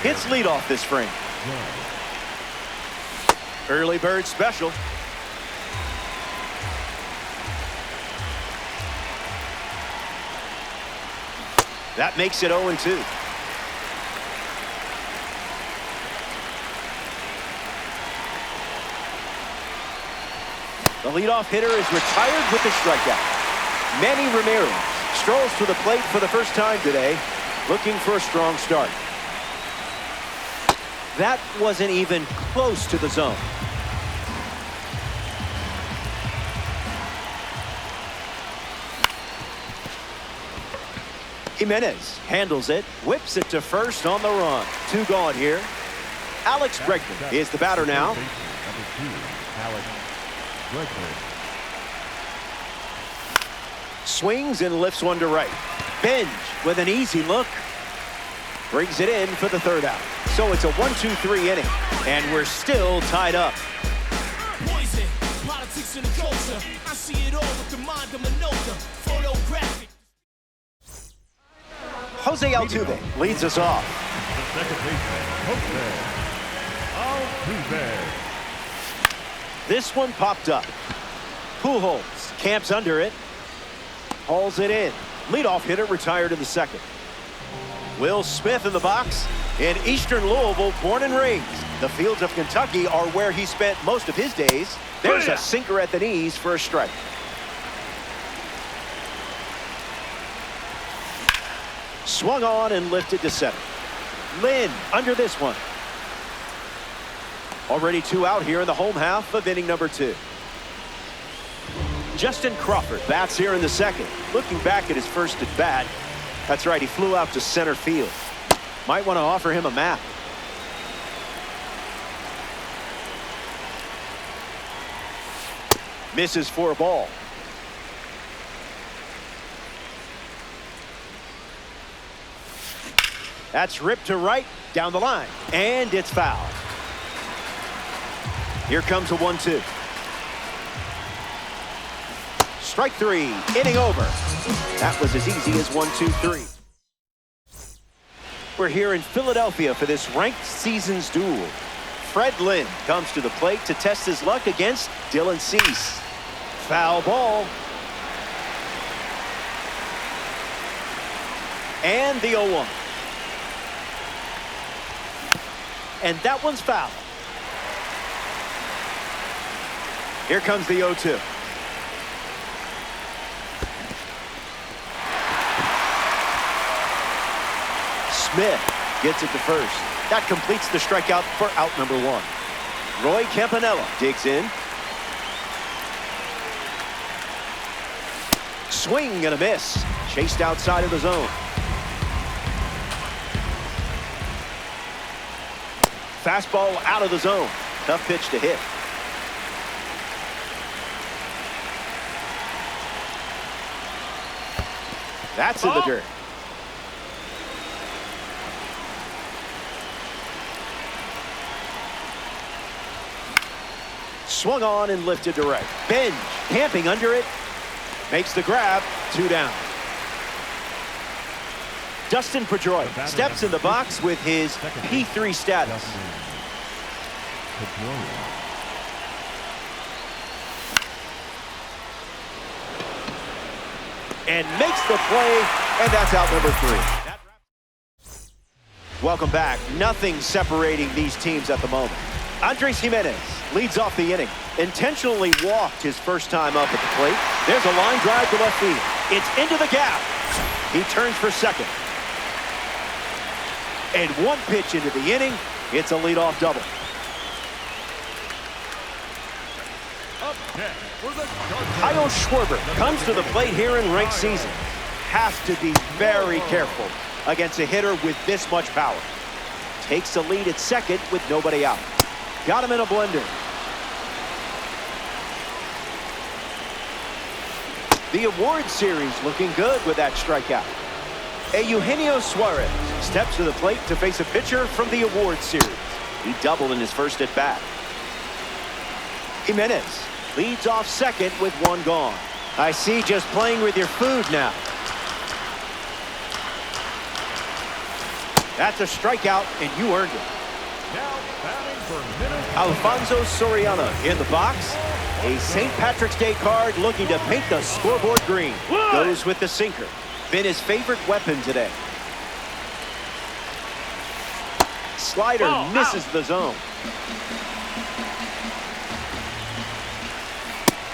hits leadoff this frame. Early bird special. That makes it 0-2. The leadoff hitter is retired with the strikeout. Manny Ramirez strolls to the plate for the first time today, looking for a strong start. That wasn't even close to the zone. Jimenez handles it, whips it to first on the run. 2 gone here. Alex Bregman is the batter now. Swings and lifts one to right. Benj with an easy look. Brings it in for the 3rd out. So it's a 1-2-3 inning, and we're still tied up. Poison, politics and culture. I see it all with the mind of Minota. Photographic. Jose Altuve leads us off. The second baseman, Jose Altuve. This one popped up. Pujols camps under it. Hauls it in. Leadoff hitter retired in the 2nd. Will Smith in the box. In Eastern Louisville, born and raised. The fields of Kentucky are where he spent most of his days. There's a sinker at the knees for a strike. Swung on and lifted to center. Lynn under this one. Already 2 out here in the home half of inning number 2. Justin Crawford bats here in the 2nd. Looking back at his first at bat. That's right, he flew out to center field. Might want to offer him a map. Misses for a ball. That's ripped to right, down the line, and it's foul. Here comes a 1-2. Strike 3, inning over. That was as easy as 1-2-3. We're here in Philadelphia for this ranked seasons duel. Fred Lynn comes to the plate to test his luck against Dylan Cease. Foul ball. And the 0-1. And that one's foul. Here comes the 0-2. Smith gets it to first. That completes the strikeout for out number 1. Roy Campanella digs in. Swing and a miss. Chased outside of the zone. Fastball out of the zone. Tough pitch to hit. That's in the dirt. Swung on and lifted to right. Benj camping under it. Makes the grab. 2 down. Dustin Pedroia steps in the box with his P3 status. And makes the play, and that's out number 3. Welcome back. Nothing separating these teams at the moment. Andres Jimenez leads off the inning. Intentionally walked his first time up at the plate. There's a line drive to left field. It's into the gap. He turns for second. And 1 pitch into the inning, it's a leadoff double. Kyle Schwarber comes to the plate here in ranked season. Has to be very careful against a hitter with this much power. Takes the lead at second with nobody out. Got him in a blender. The award series looking good with that strikeout. Eugenio Suarez steps to the plate to face a pitcher from the award series. He doubled in his first at bat. Jimenez leads off second with 1 gone. I see, just playing with your food now. That's a strikeout, and you earned it. Now batting for Minnesota. Alfonso Soriano in the box. A St. Patrick's Day card looking to paint the scoreboard green. Goes with the sinker. Been his favorite weapon today. Slider misses the zone.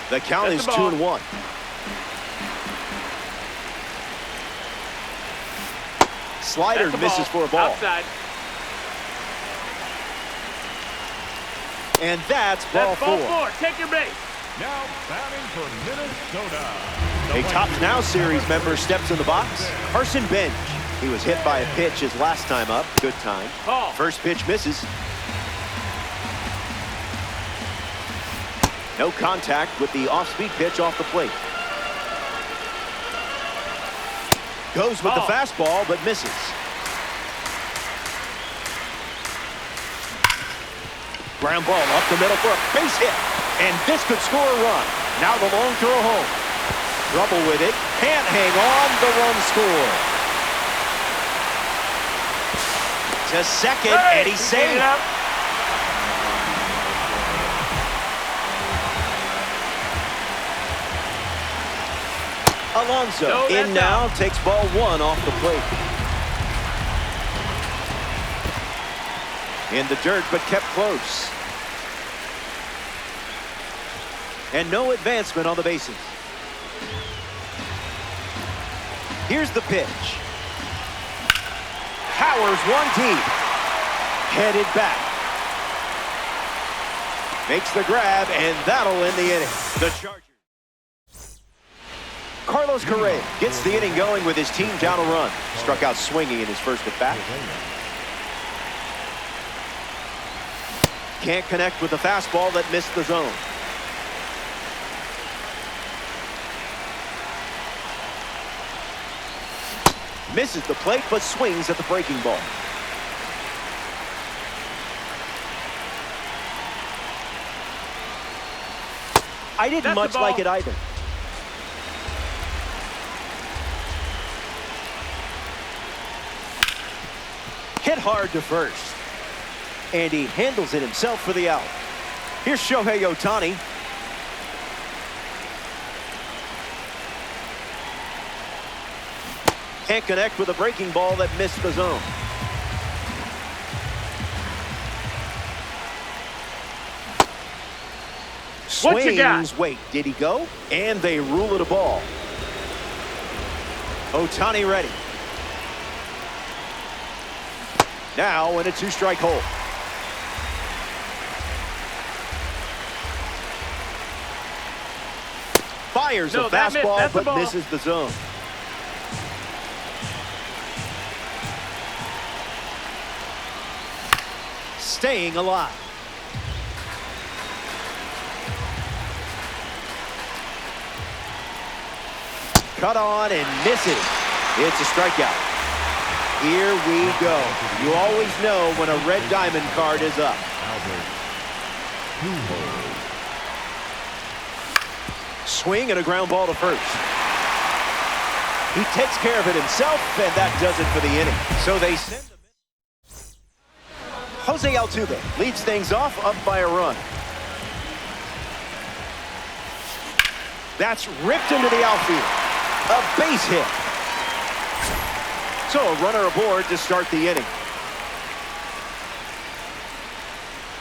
The count is 2-1. Slider misses for a ball. Outside. And that's ball four. Take your base. Now batting for Minnesota. A Tops Now series member steps in the box. Carson Bench. He was hit by a pitch his last time up. Good time. First pitch misses. No contact with the off-speed pitch off the plate. Goes with the fastball, but misses. Ground ball up the middle for a base hit. And this could score a run. Now the long throw home. Trouble with it. Can't hang on. The run score. To second, and he's safe. Alonso in now, takes ball one off the plate. In the dirt, but kept close. And no advancement on the bases. Here's the pitch. Powers one deep. Headed back. Makes the grab, and that'll end the inning. The Chargers. Carlos Correa gets the inning going with his team down a run. Struck out swinging in his first at bat. Can't connect with the fastball that missed the zone. Misses the plate, but swings at the breaking ball. I didn't much like it either. Hit hard to first. And he handles it himself for the out. Here's Shohei Ohtani. Can't connect with a breaking ball that missed the zone. Swings, wait, did he go? And they rule it a ball. Ohtani ready. Now in a two-strike hole. Fires a fastball, but misses the zone. Staying alive. Cut on and misses. It's a strikeout. Here we go. You always know when a red diamond card is up. Swing and a ground ball to first. He takes care of it himself, and that does it for the inning. So they send him. Jose Altuve leads things off, up by a run. That's ripped into the outfield. A base hit. So a runner aboard to start the inning.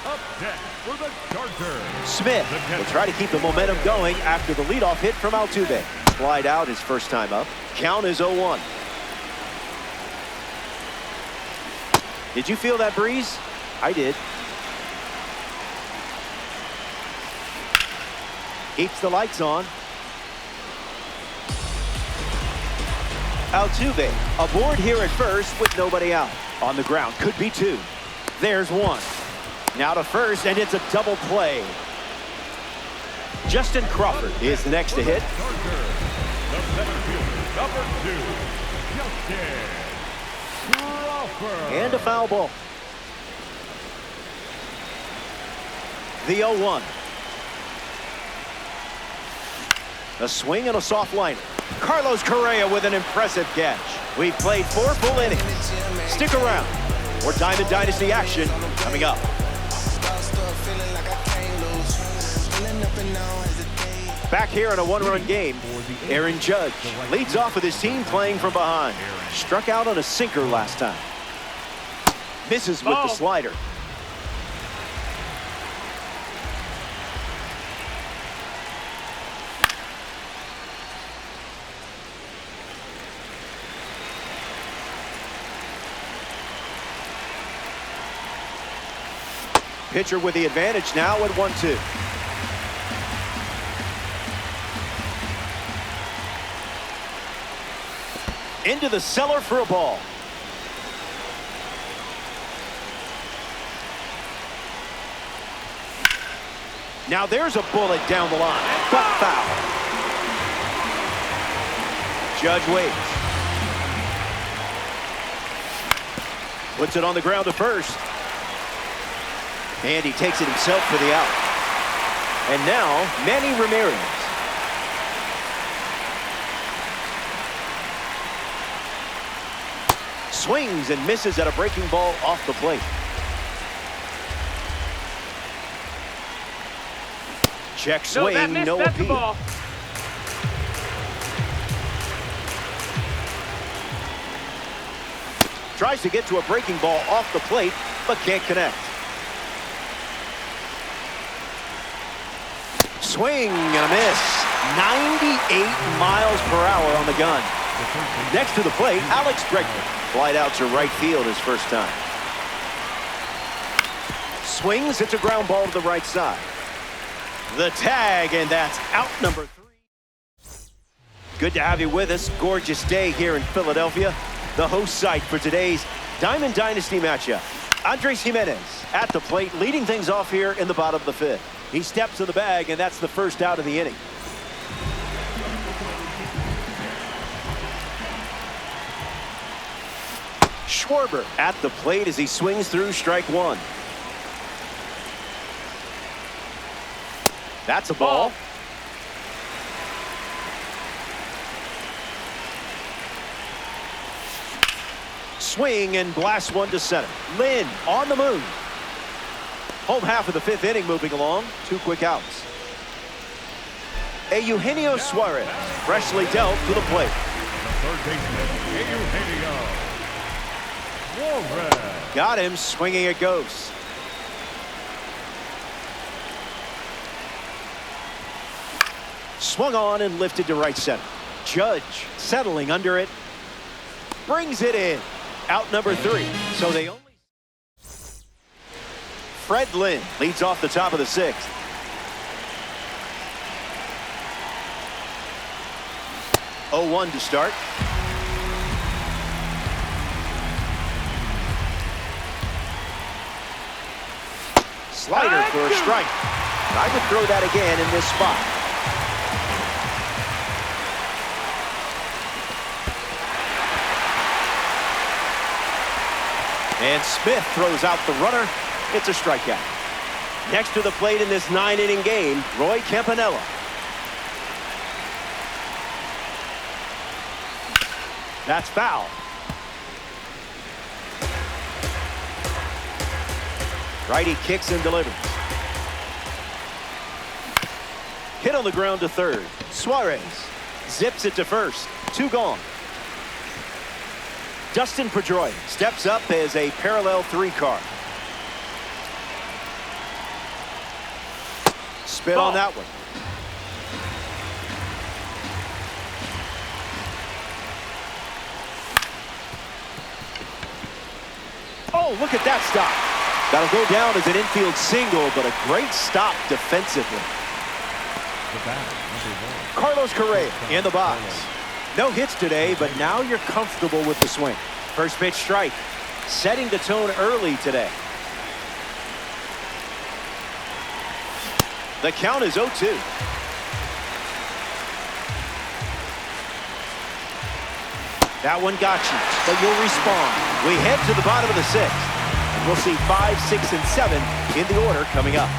Up next for the Chargers. Smith will try to keep the momentum going after the leadoff hit from Altuve. Flied out his first time up. Count is 0-1. Did you feel that breeze? I did. Keeps the lights on. Altuve aboard here at first with nobody out. On the ground, could be two. There's one. Now to first, and it's a double play. Justin Crawford is the next to hit. The center fielder, number 2, Justin Crawford. And a foul ball. The 0-1. A swing and a soft liner. Carlos Correa with an impressive catch. We've played 4 full innings. Stick around. More Diamond Dynasty action coming up. Back here in a one-run game, Aaron Judge leads off with his team playing from behind. Struck out on a sinker last time. Misses with the slider. Pitcher with the advantage now at 1-2. Into the cellar for a ball. Now there's a bullet down the line, but foul. Judge waits. Puts it on the ground to first. And he takes it himself for the out. And now, Manny Ramirez. Swings and misses at a breaking ball off the plate. Check swing, no appeal. Tries to get to a breaking ball off the plate, but can't connect. Swing and a miss. 98 miles per hour on the gun. Next to the plate, Alex Bregman. Flied out to right field his first time. Swings, it's a ground ball to the right side. The tag, and that's out number 3. Good to have you with us. Gorgeous day here in Philadelphia. The host site for today's Diamond Dynasty matchup. Andres Gimenez at the plate, leading things off here in the bottom of the 5th. He steps to the bag, and that's the first out of the inning. Schwarber at the plate as he swings through strike 1. That's a ball. Swing and blast one to center. Lynn on the move. Home half of the 5th inning moving along. 2 quick outs. Eugenio Suarez freshly dealt to the plate. The third baseman, Eugenio Suarez. Got him, swinging it goes. Swung on and lifted to right center. Judge settling under it. Brings it in. Out number 3. So they only... Fred Lynn leads off the top of the 6th. Oh, 0-1 to start. Slider for a strike. I would throw that again in this spot. And Smith throws out the runner. It's a strikeout. Next to the plate in this 9-inning game, Roy Campanella. That's foul. Righty kicks and delivers. Hit on the ground to third. Suarez zips it to first. 2 gone. Dustin Pedroia steps up as a parallel 3 car. Spit on that one. Oh, look at that stop. That'll go down as an infield single, but a great stop defensively. Carlos Correa in the box. No hits today, but now you're comfortable with the swing. First pitch strike. Setting the tone early today. The count is 0-2. That one got you, but you'll respond. We head to the bottom of the 6th. And we'll see 5, 6, and 7 in the order coming up.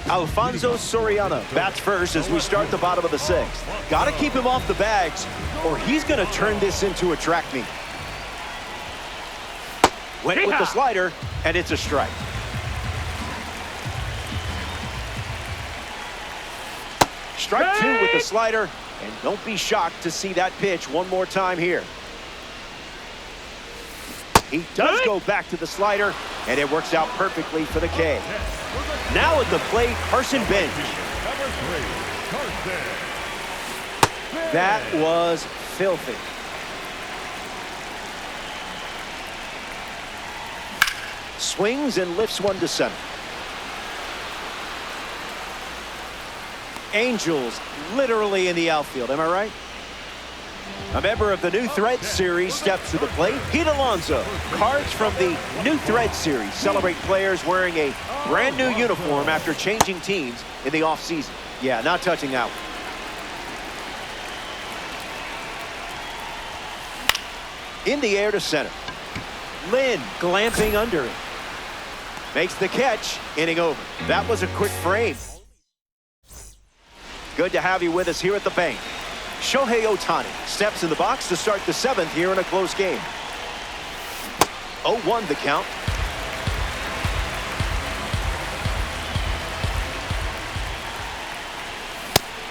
Alfonso Soriano bats first as we start the bottom of the sixth. Got to keep him off the bags, or he's going to turn this into a track meet. Went with the slider, and it's a strike. Strike two with the slider, and don't be shocked to see that pitch one more time here. He does go back to the slider, and it works out perfectly for the K. Now at the plate, Carson Bench. That was filthy. Swings and lifts one to center. Angels literally in the outfield, am I right? A member of the New Threads series steps to the plate. Pete Alonso. Cards from the New Threads series celebrate players wearing a brand new uniform after changing teams in the offseason. Yeah, not touching that one. In the air to center. Lynn glamping under it. Makes the catch, inning over. That was a quick frame. Good to have you with us here at the bank. Shohei Ohtani steps in the box to start the seventh here in a close game. 0-1 the count.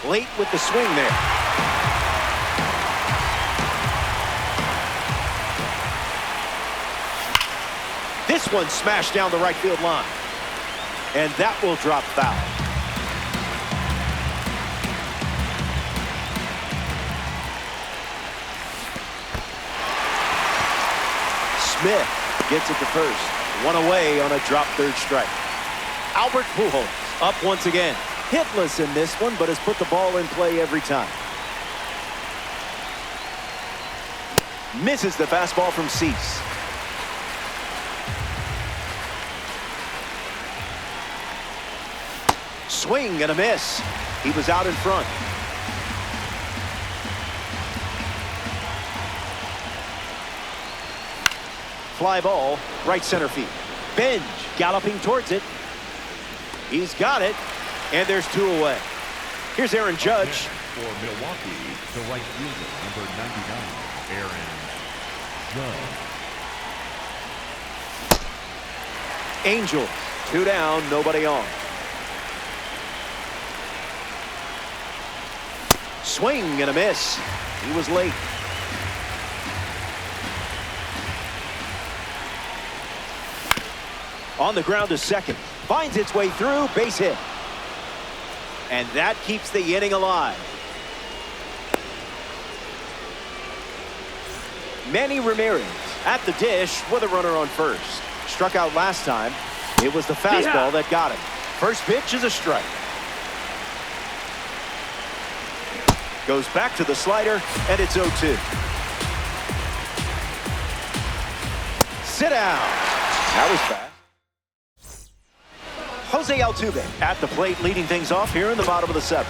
Late with the swing there. This one smashed down the right field line. And that will drop foul. Smith gets it to first. One away on a drop third strike. Albert Pujols up once again. Hitless in this one, but has put the ball in play every time. Misses the fastball from Cease. Swing and a miss. He was out in front. Fly ball, right center field. Bench galloping towards it. He's got it, and there's two away. Here's Aaron Judge. For Milwaukee, the right fielder, number 99, Aaron Judge. Angels, two down, nobody on. Swing and a miss. He was late. On the ground to second. Finds its way through, base hit. And that keeps the inning alive. Manny Ramirez at the dish with a runner on first. Struck out last time. It was the fastball that got him. First pitch is a strike. Goes back to the slider, and it's 0-2. Sit down. That was fast. Jose Altuve at the plate, leading things off here in the bottom of the seventh.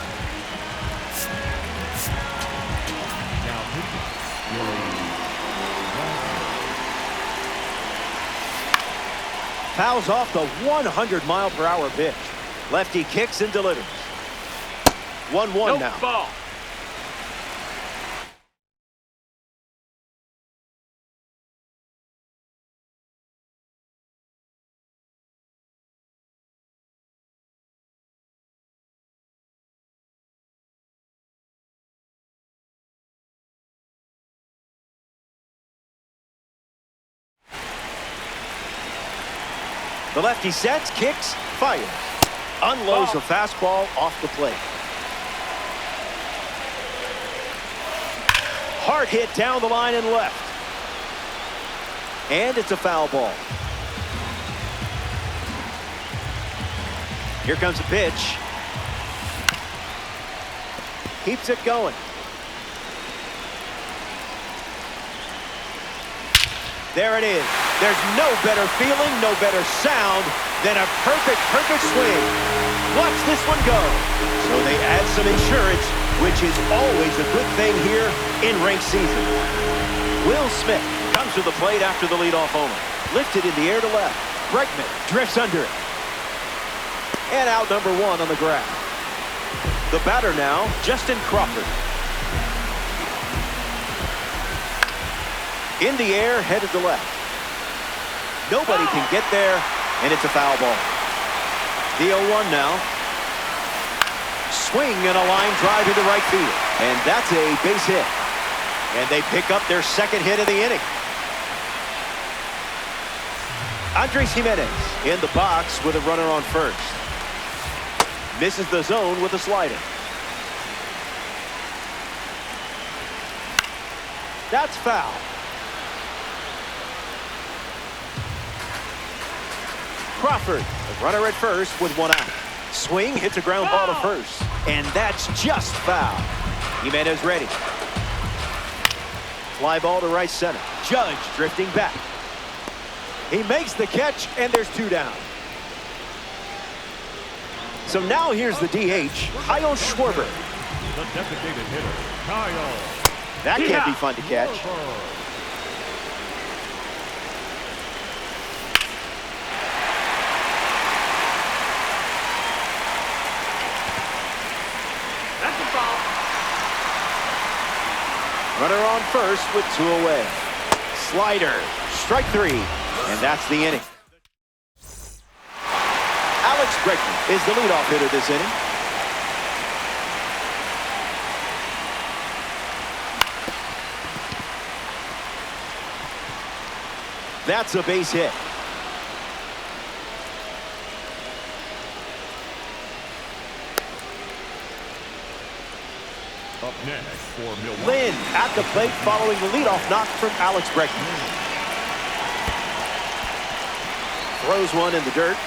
Fouls off the 100-mile-per-hour pitch. Lefty kicks and delivers. 1-1 now. Ball. The lefty sets, kicks, fires. Unloads the fastball off the plate. Hard hit down the line and left. And it's a foul ball. Here comes a pitch. Keeps it going. There it is. There's no better feeling, no better sound than a perfect swing. Watch this one go. So they add some insurance, which is always a good thing here in ranked season. Will Smith comes to the plate after the leadoff homer. Lifted in the air to left. Bregman drifts under it. And out number 1 on the graph. The batter now, Justin Crawford. In the air, headed to left. Nobody can get there, and it's a foul ball. The 0-1 now. Swing and a line drive into right field. And that's a base hit. And they pick up their second hit of the inning. Andres Jimenez in the box with a runner on first. Misses the zone with a slider. That's foul. Crawford, the runner at first with 1 out. Swing, hits a ground ball to first. And that's just foul. Jimenez ready. Fly ball to right center. Judge drifting back. He makes the catch, and there's 2 down. So now here's the DH, Kyle Schwarber. The designated hitter, Kyle. That can't be fun to catch. That's a foul. Runner on first with 2 away. Slider, strike 3, and that's the inning. Alex Bregman is the leadoff hitter this inning. That's a base hit. Up next for Milwaukee. Lynn at the plate following the leadoff knock from Alex Bregman. Throws one in the dirt.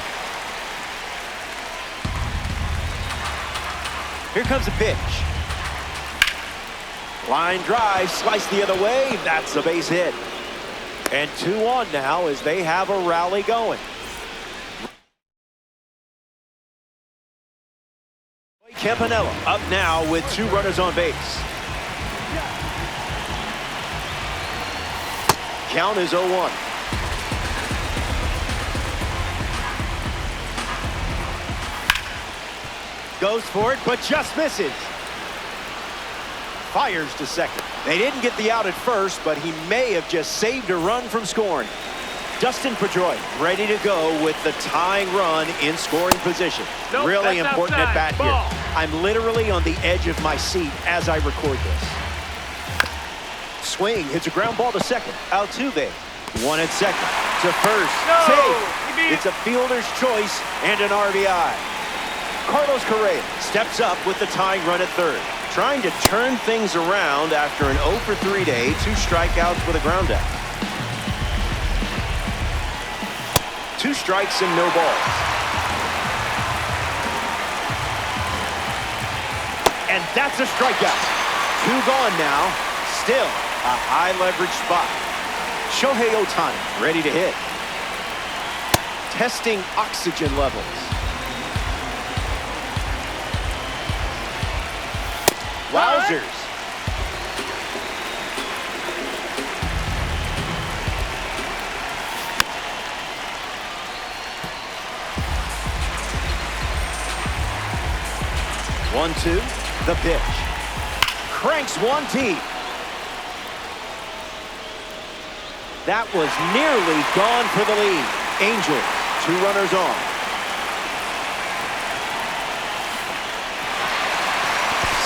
Here comes a pitch. Line drive, sliced the other way. That's a base hit. And 2 on now as they have a rally going. Campanella up now with 2 runners on base. Count is 0-1. Goes for it, but just misses. Fires to second. They didn't get the out at first, but he may have just saved a run from scoring. Dustin Pedroia ready to go with the tying run in scoring position. Nope, really that's important outside. at bat Ball. here. I'm literally on the edge of my seat as I record this. Swing, hits a ground ball to second. Altuve, 1 at second. To first, No, safe. It's a fielder's choice and an RBI. Carlos Correa steps up with the tying run at third. Trying to turn things around after an 0 for 3 day, 2 strikeouts with a ground out. 2 strikes and no balls. And that's a strikeout. 2 gone now. Still a high leverage spot. Shohei Ohtani ready to hit. Testing oxygen levels. Wowzers. One, 2, the pitch. Cranks one deep. That was nearly gone for the lead. Angel, 2 runners on.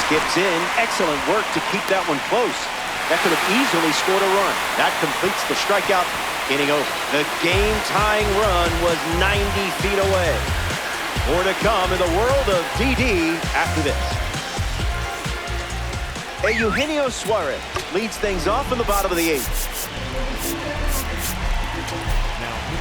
Skips in. Excellent work to keep that one close. That could have easily scored a run. That completes the strikeout. Inning over. The game-tying run was 90 feet away. More to come in the world of DD after this. Eugenio Suarez leads things off in the bottom of the 8th. Now, the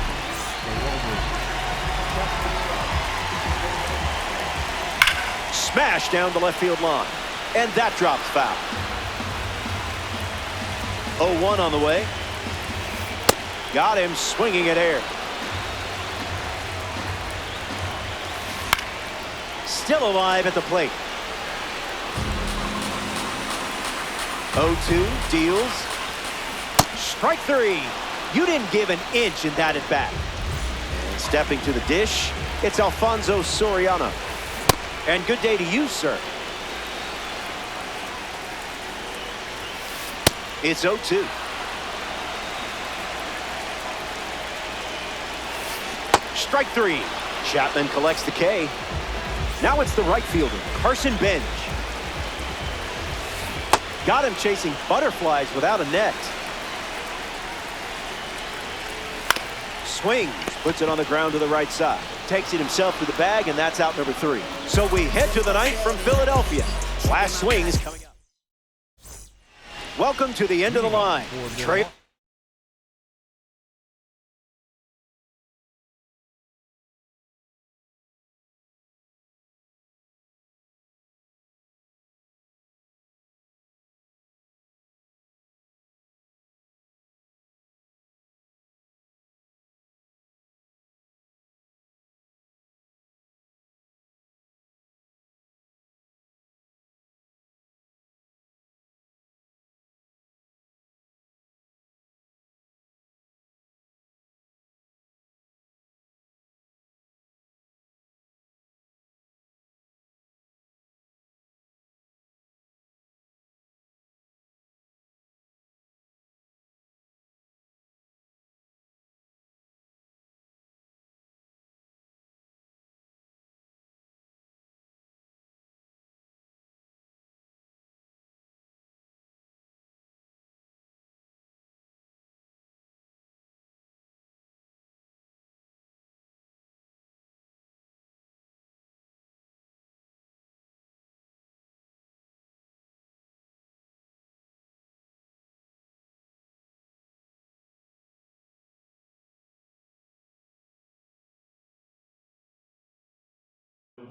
Smash down the left field line. And that drops foul. 0-1 on the way. Got him swinging at air. Still alive at the plate. 0-2 deals. Strike 3. You didn't give an inch in that at bat. And stepping to the dish, It's Alfonso Soriano. And good day to you, sir. It's 0-2. Strike three. Chapman collects the K. Now it's the right fielder, Carson Bench. Got him chasing butterflies without a net. Swings, puts it on the ground to the right side. Takes it himself to the bag, and that's out number 3. So we head to the ninth from Philadelphia. Last swing is coming up. Welcome to the end of the line.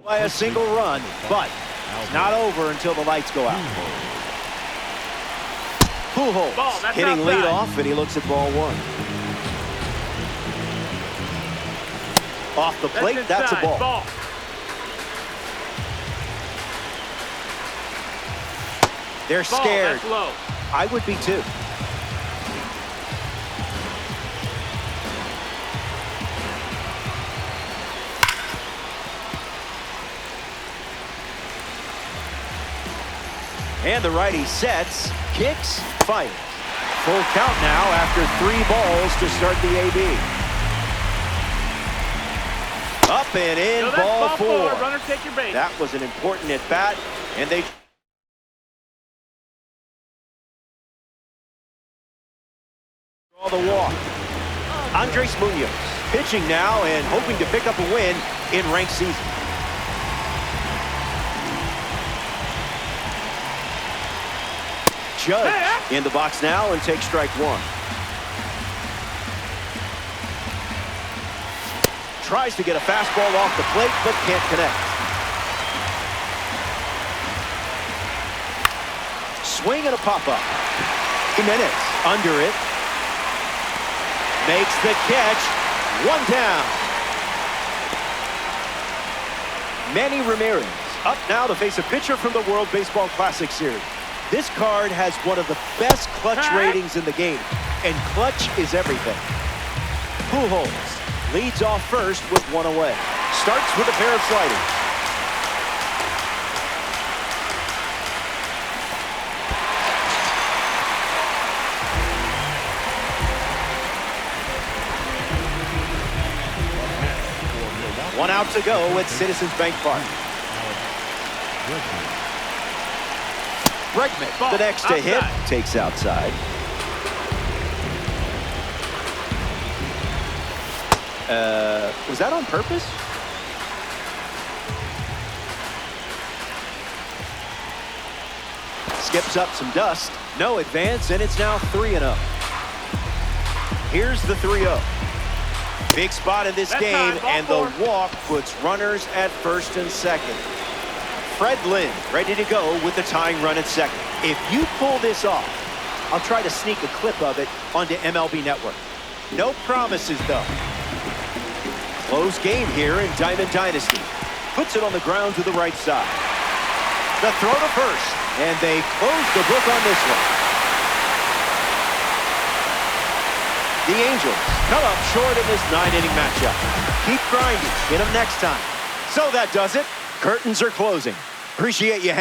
By a single run, but it's not over until the lights go out. Pujols hitting lead off, and he looks at ball 1. Off the plate, that's a ball. They're scared. I would be too. And the righty sets, kicks, fires. Full count now after 3 balls to start the AB. Up and in, ball 4. Runner, take your base. That was an important at-bat, and they draw the walk. Andres Munoz pitching now and hoping to pick up a win in ranked season. Judge in the box now and takes strike 1. Tries to get a fastball off the plate, but can't connect. Swing and a pop-up. Jimenez under it. Makes the catch. 1 down. Manny Ramirez up now to face a pitcher from the World Baseball Classic Series. This card has one of the best clutch ratings in the game, and clutch is everything. Pujols leads off first with 1 away. Starts with a pair of sliders. One out to go at Citizens Bank Park. Bregman, the next to hit, takes outside. Was that on purpose? Skips up some dust. No advance, and it's now 3-0. Here's the 3-0. Big spot in this game, and the walk puts runners at first and second. Fred Lynn ready to go with the tying run at second. If you pull this off, I'll try to sneak a clip of it onto MLB Network. No promises, though. Close game here in Diamond Dynasty. Puts it on the ground to the right side. The throw to first, and they close the book on this one. The Angels come up short in this 9-inning matchup. Keep grinding. Get them next time. So that does it. Curtains are closing. Appreciate you hanging.